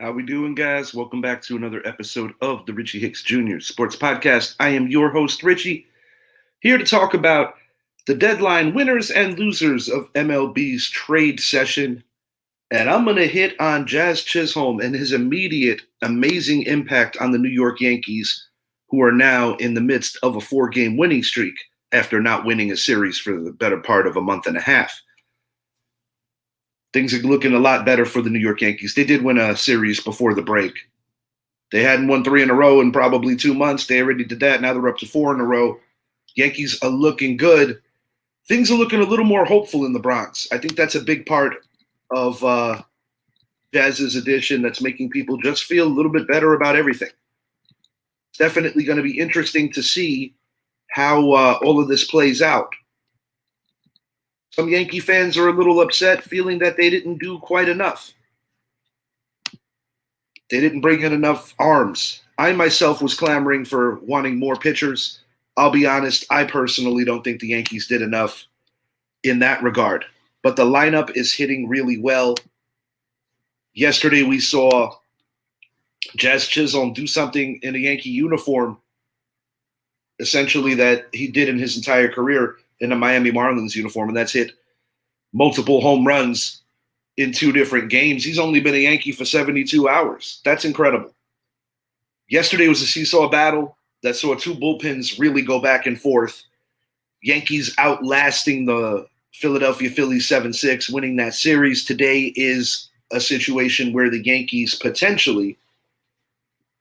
How we doing, guys? Welcome back to another episode of the Richie Hicks Jr. Sports Podcast. I am your host, Richie, here to talk about the deadline winners and losers of MLB's trade session. And I'm going to hit on Jazz Chisholm and his immediate amazing impact on the New York Yankees, who are now in the midst of a 4-game winning streak after not winning a series for the better part of a month and a half. Things are looking a lot better for the New York Yankees. They did win a series before the break. They hadn't won 3 in a row in probably 2 months. They already did that. Now they're up to 4 in a row. Yankees are looking good. Things are looking a little more hopeful in the Bronx. I think that's a big part of Jazz's addition that's making people just feel a little bit better about everything. It's definitely going to be interesting to see how all of this plays out. Some Yankee fans are a little upset, feeling that they didn't do quite enough. They didn't bring in enough arms. I myself was clamoring for wanting more pitchers. I'll be honest, I personally don't think the Yankees did enough in that regard. But the lineup is hitting really well. Yesterday we saw Jazz Chisholm do something in a Yankee uniform, essentially that he did in his entire career in a Miami Marlins uniform, and that's hit multiple home runs in 2 different games. He's only been a Yankee for 72 hours. That's incredible. Yesterday was a seesaw battle that saw 2 bullpens really go back and forth. Yankees outlasting the Philadelphia Phillies 7-6, winning that series. Today is a situation where the Yankees potentially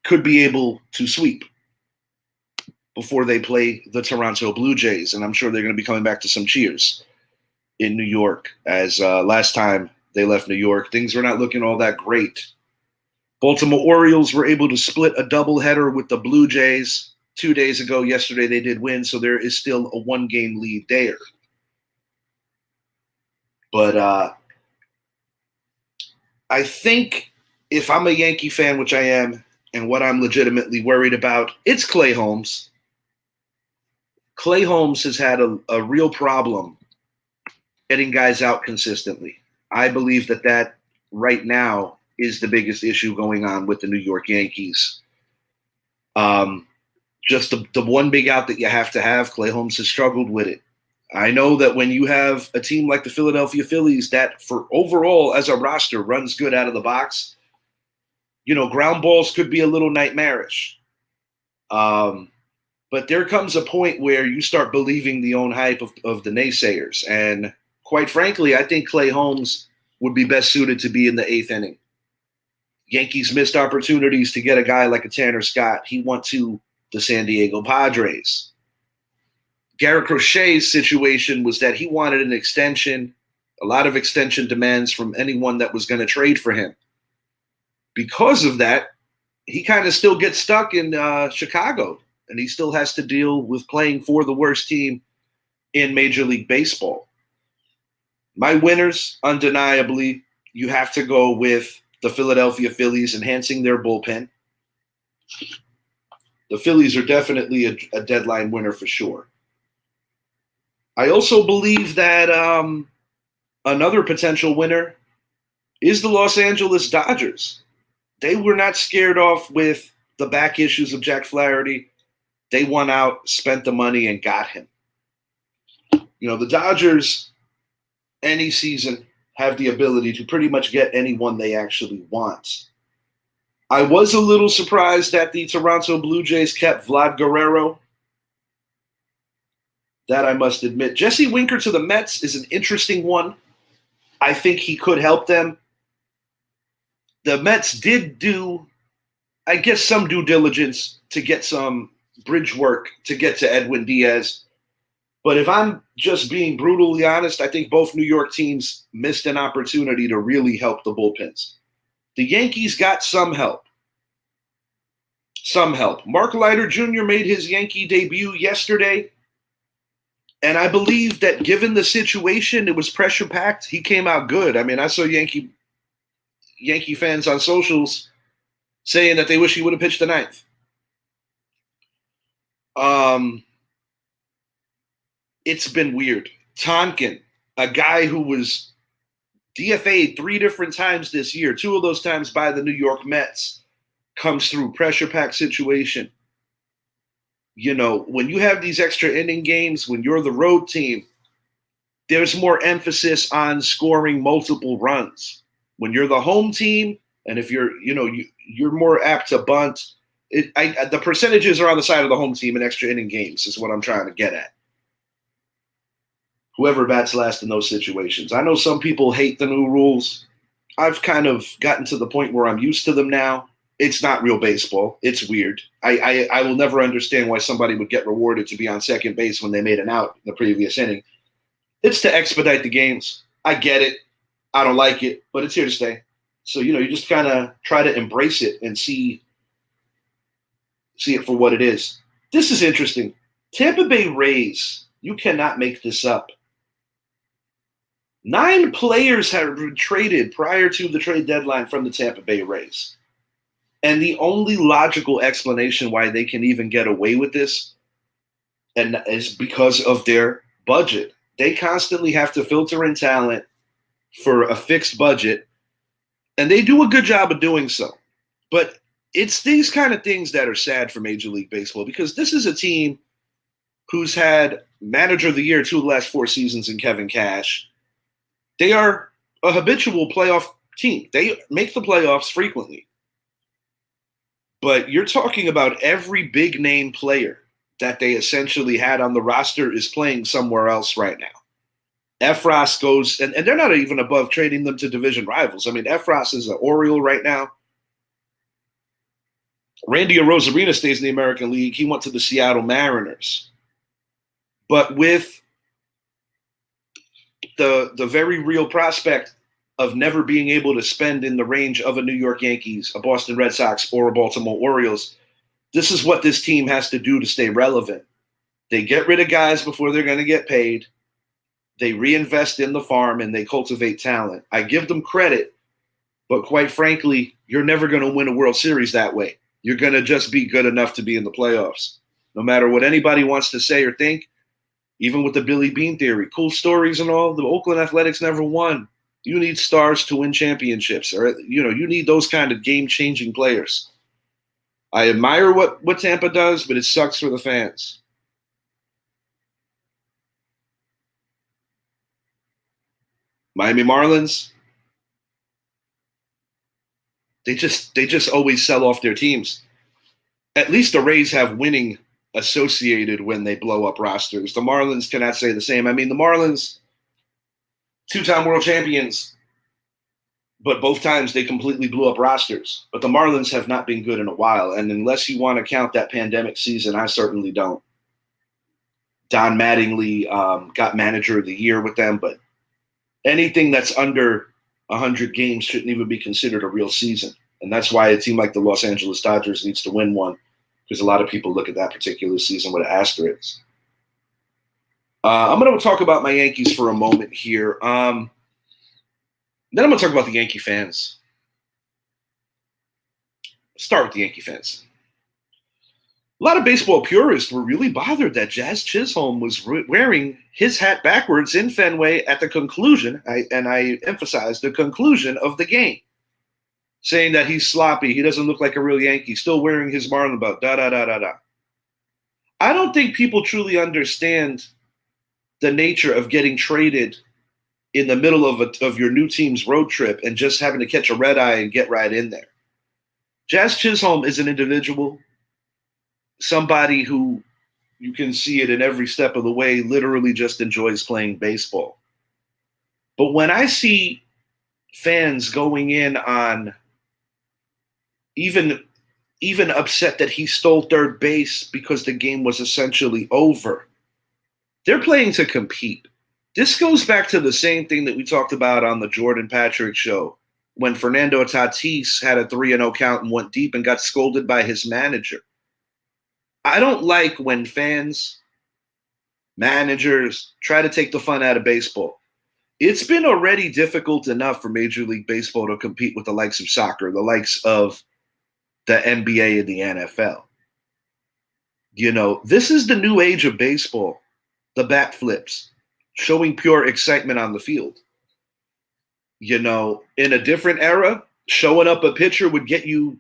could be able to sweep before they play the Toronto Blue Jays. And I'm sure they're going to be coming back to some cheers in New York, as last time they left New York, things were not looking all that great. Baltimore Orioles were able to split a doubleheader with the Blue Jays 2 days ago. Yesterday they did win, so there is still a 1-game lead there. But I think if I'm a Yankee fan, which I am, and what I'm legitimately worried about, it's Clay Holmes. Clay Holmes has had a real problem getting guys out consistently. I believe that right now is the biggest issue going on with the New York Yankees. Just the one big out that you have to have, Clay Holmes has struggled with it. I know that when you have a team like the Philadelphia Phillies that for overall as a roster runs good out of the box, ground balls could be a little nightmarish. But there comes a point where you start believing the own hype of the naysayers. And quite frankly, I think Clay Holmes would be best suited to be in the 8th inning. Yankees missed opportunities to get a guy like a Tanner Scott. He went to the San Diego Padres. Garrett Crochet's situation was that he wanted an extension, a lot of extension demands from anyone that was going to trade for him. Because of that, he kind of still gets stuck in Chicago, and he still has to deal with playing for the worst team in Major League Baseball. My winners, undeniably, you have to go with the Philadelphia Phillies enhancing their bullpen. The Phillies are definitely a deadline winner for sure. I also believe that another potential winner is the Los Angeles Dodgers. They were not scared off with the back issues of Jack Flaherty. They won out, spent the money, and got him. The Dodgers, any season, have the ability to pretty much get anyone they actually want. I was a little surprised that the Toronto Blue Jays kept Vlad Guerrero. That I must admit. Jesse Winker to the Mets is an interesting one. I think he could help them. The Mets did do, I guess, some due diligence to get some bridge work to get to Edwin Diaz. But if I'm just being brutally honest, I think both New York teams missed an opportunity to really help the bullpens. The Yankees got some help. Mark Leiter Jr. made his Yankee debut yesterday. And I believe that given the situation, it was pressure-packed. He came out good. I mean, I saw Yankee fans on socials saying that they wish he would have pitched the 9th. It's been weird. Tonkin, a guy who was DFA'd 3 different times this year. 2 of those times by the New York Mets. Comes through pressure pack situation. When you have these extra inning games, when you're the road team, there's more emphasis on scoring multiple runs. When you're the home team, and if you're more apt to bunt. The percentages are on the side of the home team in extra inning games is what I'm trying to get at. Whoever bats last in those situations. I know some people hate the new rules. I've kind of gotten to the point where I'm used to them now. It's not real baseball. It's weird. I will never understand why somebody would get rewarded to be on second base when they made an out in the previous inning. It's to expedite the games. I get it. I don't like it, but it's here to stay. So, you just kind of try to embrace it and see it for what it is. This is interesting. Tampa Bay Rays, you cannot make this up. 9 players have been traded prior to the trade deadline from the Tampa Bay Rays. And the only logical explanation why they can even get away with this is because of their budget. They constantly have to filter in talent for a fixed budget, and they do a good job of doing so. But it's these kind of things that are sad for Major League Baseball, because this is a team who's had manager of the year 2 of the last 4 seasons in Kevin Cash. They are a habitual playoff team. They make the playoffs frequently. But you're talking about every big name player that they essentially had on the roster is playing somewhere else right now. Efros goes, and they're not even above trading them to division rivals. I mean, Efros is an Oriole right now. Randy Arozarena stays in the American League. He went to the Seattle Mariners. But with the very real prospect of never being able to spend in the range of a New York Yankees, a Boston Red Sox, or a Baltimore Orioles, this is what this team has to do to stay relevant. They get rid of guys before they're going to get paid. They reinvest in the farm, and they cultivate talent. I give them credit, but quite frankly, you're never going to win a World Series that way. You're going to just be good enough to be in the playoffs. No matter what anybody wants to say or think, even with the Billy Beane theory, cool stories and all, the Oakland Athletics never won. You need stars to win championships, or you need those kind of game-changing players. I admire what Tampa does, but it sucks for the fans. Miami Marlins, they just always sell off their teams. At least the Rays have winning associated when they blow up rosters. The Marlins cannot say the same. I mean, the Marlins, 2-time world champions, but both times they completely blew up rosters. But the Marlins have not been good in a while, and unless you want to count that pandemic season, I certainly don't. Don Mattingly got manager of the year with them, but anything that's under 100 games shouldn't even be considered a real season. And that's why a team like the Los Angeles Dodgers needs to win one, because a lot of people look at that particular season with an asterisk. I'm going to talk about my Yankees for a moment here. Then I'm going to talk about the Yankee fans. Start with the Yankee fans. A lot of baseball purists were really bothered that Jazz Chisholm was wearing his hat backwards in Fenway at the conclusion, and I emphasize the conclusion of the game, saying that he's sloppy, he doesn't look like a real Yankee, still wearing his Marlin belt, da-da-da-da-da. I don't think people truly understand the nature of getting traded in the middle of your new team's road trip and just having to catch a red eye and get right in there. Jazz Chisholm is an individual, somebody who you can see it in every step of the way, literally just enjoys playing baseball. But when I see fans going in on even upset that he stole third base because the game was essentially over, they're playing to compete. This goes back to the same thing that we talked about on the Jordan Patrick show when Fernando Tatis had a 3-0 count and went deep and got scolded by his manager. I don't like when fans, managers try to take the fun out of baseball. It's been already difficult enough for Major League Baseball to compete with the likes of soccer, the likes of the NBA and the NFL. This is the new age of baseball, the bat flips, showing pure excitement on the field. In a different era, showing up a pitcher would get you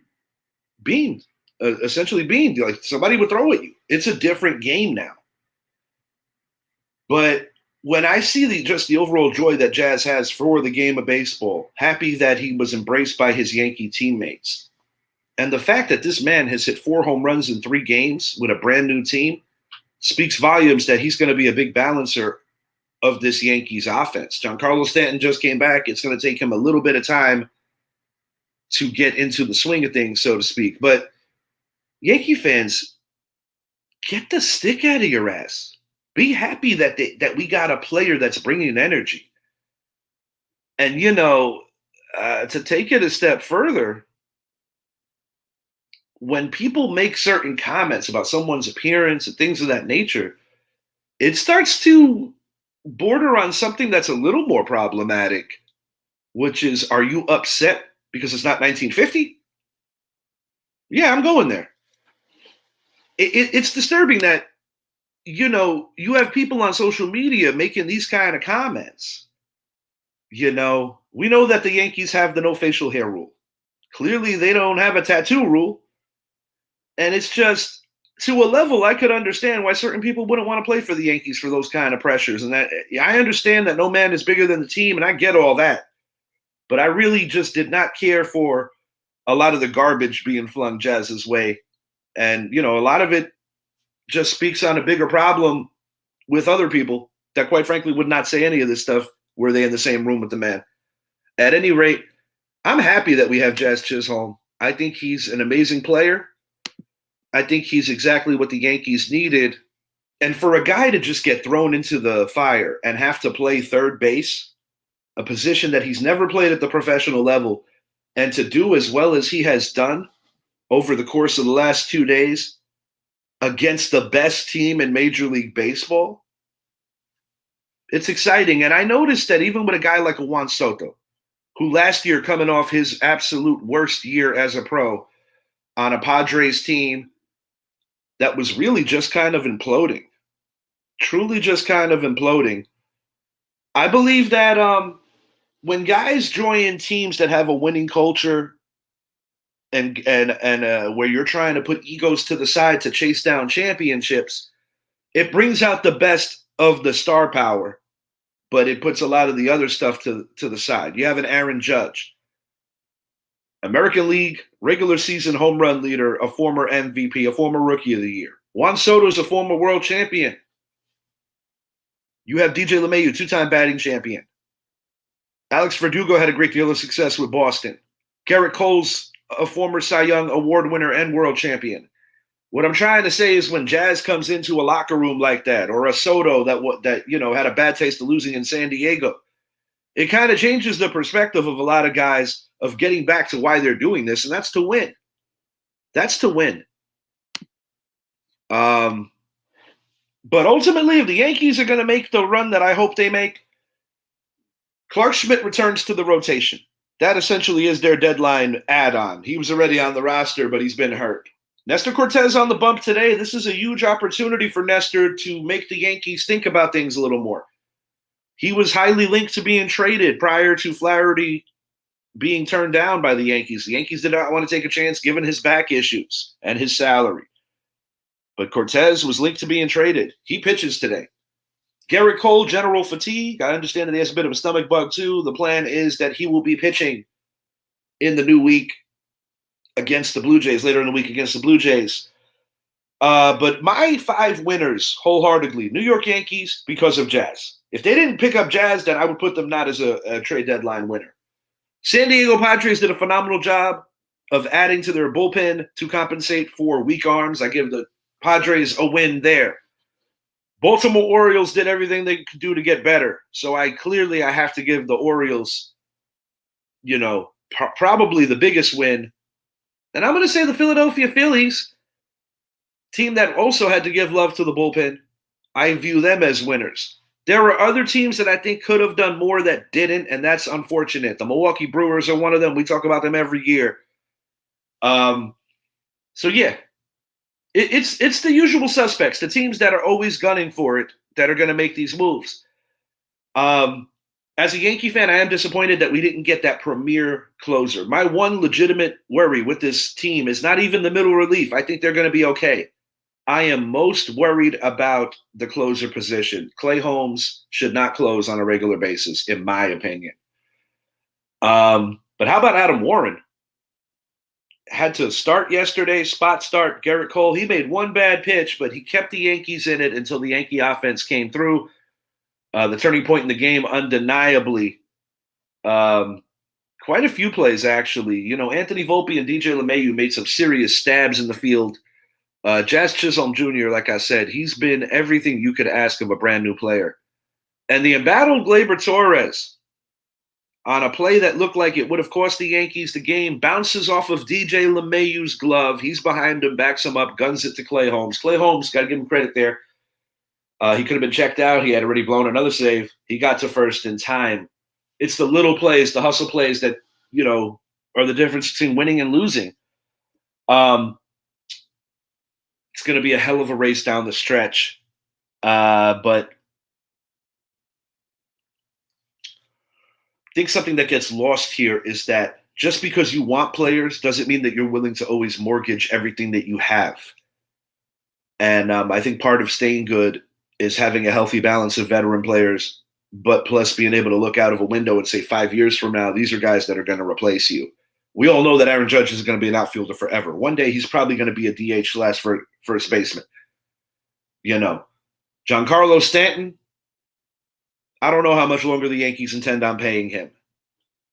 beamed, essentially beamed. Like somebody would throw at you. It's a different game now. But when I see just the overall joy that Jazz has for the game of baseball, happy that he was embraced by his Yankee teammates, and the fact that this man has hit 4 home runs in 3 games with a brand new team speaks volumes that he's going to be a big balancer of this Yankees offense. Giancarlo Stanton just came back. It's going to take him a little bit of time to get into the swing of things, so to speak. But Yankee fans, get the stick out of your ass. Be happy that we got a player that's bringing energy. And, to take it a step further, when people make certain comments about someone's appearance and things of that nature, it starts to border on something that's a little more problematic, which is, are you upset because it's not 1950? Yeah, I'm going there. It's disturbing that, you have people on social media making these kind of comments. We know that the Yankees have the no facial hair rule. Clearly, they don't have a tattoo rule. And it's just, to a level, I could understand why certain people wouldn't want to play for the Yankees for those kind of pressures. And that I understand that no man is bigger than the team, and I get all that. But I really just did not care for a lot of the garbage being flung Jazz's way. And, a lot of it just speaks on a bigger problem with other people that, quite frankly, would not say any of this stuff were they in the same room with the man. At any rate, I'm happy that we have Jazz Chisholm. I think he's an amazing player. I think he's exactly what the Yankees needed. And for a guy to just get thrown into the fire and have to play third base, a position that he's never played at the professional level, and to do as well as he has done over the course of the last 2 days against the best team in Major League Baseball, it's exciting. And I noticed that even with a guy like a Juan Soto, who last year, coming off his absolute worst year as a pro on a Padres team that was really just kind of imploding, truly just kind of imploding. I believe that when guys join teams that have a winning culture and where you're trying to put egos to the side to chase down championships, it brings out the best of the star power, but it puts a lot of the other stuff to the side. You have an Aaron Judge, American League regular season home run leader, a former MVP, a former Rookie of the Year. Juan Soto is a former world champion. You have DJ LeMahieu, 2-time batting champion. Alex Verdugo had a great deal of success with Boston. Garrett Cole's a former Cy Young award winner and world champion. What I'm trying to say is when Jazz comes into a locker room like that, or a Soto that had a bad taste of losing in San Diego, it kind of changes the perspective of a lot of guys of getting back to why they're doing this, and that's to win. That's to win. But ultimately, if the Yankees are going to make the run that I hope they make, Clark Schmidt returns to the rotation. That essentially is their deadline add-on. He was already on the roster, but he's been hurt. Nestor Cortez on the bump today. This is a huge opportunity for Nestor to make the Yankees think about things a little more. He was highly linked to being traded prior to Flaherty being turned down by the Yankees. The Yankees did not want to take a chance given his back issues and his salary. But Cortez was linked to being traded. He pitches today. Garrett Cole, general fatigue. I understand that he has a bit of a stomach bug too. The plan is that he will be pitching in the new week against the Blue Jays, later in the week against the Blue Jays. But my 5 winners wholeheartedly, New York Yankees because of Jazz. If they didn't pick up Jazz, then I would put them not as a trade deadline winner. San Diego Padres did a phenomenal job of adding to their bullpen to compensate for weak arms. I give the Padres a win there. Baltimore Orioles did everything they could do to get better. So I have to give the Orioles, probably the biggest win. And I'm going to say the Philadelphia Phillies, team that also had to give love to the bullpen. I view them as winners. There are other teams that I think could have done more that didn't, and that's unfortunate. The Milwaukee Brewers are one of them. We talk about them every year. It's the usual suspects, the teams that are always gunning for it, that are going to make these moves. As a Yankee fan, I am disappointed that we didn't get that premier closer. My one legitimate worry with this team is not even the middle relief. I think they're going to be okay. I am most worried about the closer position. Clay Holmes should not close on a regular basis, in my opinion. But how about Adam Warren? Had to start yesterday, spot start Garrett Cole. He made one bad pitch, but he kept the Yankees in it until the Yankee offense came through. The turning point in the game, undeniably. Quite a few plays, actually. You know, Anthony Volpe and DJ LeMahieu made some serious stabs in the field. Jazz Chisholm Jr., like I said, he's been everything you could ask of a brand new player. And the embattled Gleyber Torres, on a play that looked like it would have cost the Yankees the game, bounces off of DJ LeMahieu's glove. He's behind him, backs him up, guns it to Clay Holmes. Clay Holmes, got to give him credit there. He could have been checked out. He had already blown another save. He got to first in time. It's the little plays, the hustle plays that, you know, are the difference between winning and losing. It's going to be a hell of a race down the stretch. But I think something that gets lost here is that just because you want players doesn't mean that you're willing to always mortgage everything that you have. And I think part of staying good is having a healthy balance of veteran players, but plus being able to look out of a window and say 5 years from now, these are guys that are going to replace you. We all know that Aaron Judge is going to be an outfielder forever. One day he's probably going to be a DH / first baseman. You know, Giancarlo Stanton, I don't know how much longer the Yankees intend on paying him.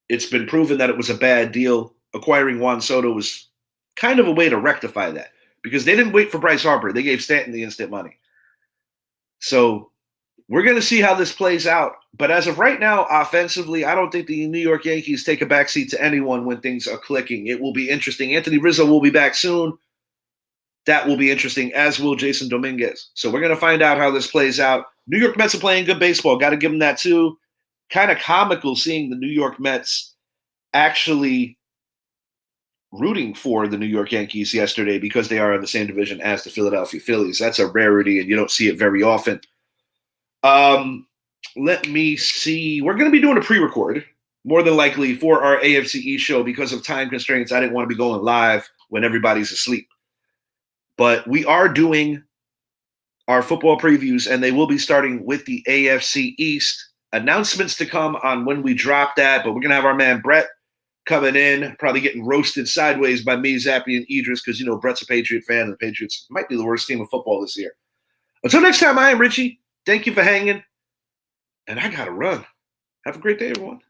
It's been proven that it was a bad deal. Acquiring Juan Soto was kind of a way to rectify that because they didn't wait for Bryce Harper. They gave Stanton the instant money. So we're going to see how this plays out. But as of right now, offensively, I don't think the New York Yankees take a backseat to anyone when things are clicking. It will be interesting. Anthony Rizzo will be back soon. That will be interesting, as will Jason Dominguez. So we're going to find out how this plays out. New York Mets are playing good baseball. Got to give them that too. Kind of comical seeing the New York Mets actually rooting for the New York Yankees yesterday because they are in the same division as the Philadelphia Phillies. That's a rarity, and you don't see it very often. Let me see. We're going to be doing a pre-record, more than likely, for our AFC East show because of time constraints. I didn't want to be going live when everybody's asleep. But we are doing our football previews, and they will be starting with the AFC East. Announcements to come on when we drop that, but we're going to have our man Brett coming in, probably getting roasted sideways by me, Zappy, and Idris because, you know, Brett's a Patriot fan, and the Patriots might be the worst team of football this year. Until next time, I am Richie. Thank you for hanging, and I got to run. Have a great day, everyone.